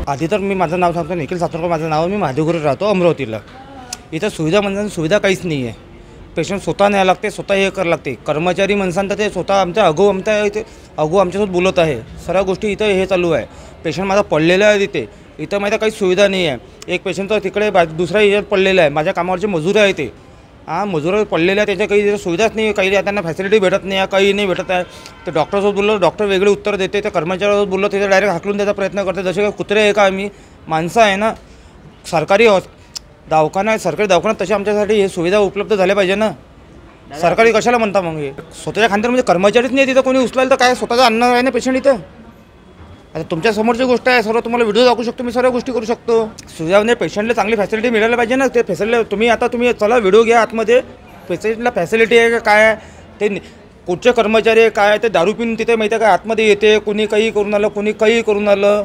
आधी तर मी माझं नाव सांगतो, निखिल सातोरकर माझं नाव, मी महादेवघरी राहतो अमरावतीला. इथं सुविधा म्हणजे सुविधा काहीच नाही आहे. पेशंट स्वतः न्यायला लागते, स्वतः हे करावं लागते. कर्मचारी माणसांतर ते स्वतः आमच्या आमच्यासोबत बोलत आहे. सर्व गोष्टी इथं हे चालू आहे. पेशंट माझा पडलेला आहे इथं माहिती काही सुविधा नाही आहे. एक पेशंट तर तिकडे दुसऱ्या याच्यात पडलेला आहे. माझ्या कामावरचे मजूर आहे ते मजूर पडलेले आहे, त्याच्या काही सुविधाच नाही, काही त्यांना फॅसिलिटी भेटत नाही आहे, काही नाही भेटत आहे. ते डॉक्टरसोबत बोललो, डॉक्टर वेगळे उत्तर देते. त्या कर्मचाऱ्यासोबत बोललो, तिथे डायरेक्ट हाकलून द्यायचा प्रयत्न करते. जसे काही कुत्रे आहे का आम्ही, माणसं आहे ना. सरकारी दवाखाना आहे, सरकारी दवाखान्यात तसे आमच्यासाठी हे सुविधा उपलब्ध झाल्या पाहिजे ना. सरकारी कशाला म्हणता मग? हे स्वतःच्या खांद्यावर म्हणजे कर्मचारीच नाही तिथं, कोणी उचलायला तर काय स्वतःचं अन्न आहे ना पेशंट इथं. आता तुमच्या समोरची गोष्ट आहे, सर्व तुम्हाला व्हिडिओ दाखवू शकतो, मी सर्व गोष्टी करू शकतो. सुविधा म्हणजे पेशंटला चांगली फॅसिलिटी मिळायला पाहिजे ना. ते फॅसिलिटी तुम्ही चला व्हिडिओ घ्या आतमध्ये, पेशंटला फॅसिलिटी आहे का काय आहे ते, कुठचे कर्मचारी आहे काय ते दारू पिऊन तिथे माहिती आहे का आतमध्ये येते, कोणी काही करून आलं, कोणी काही करून आलं.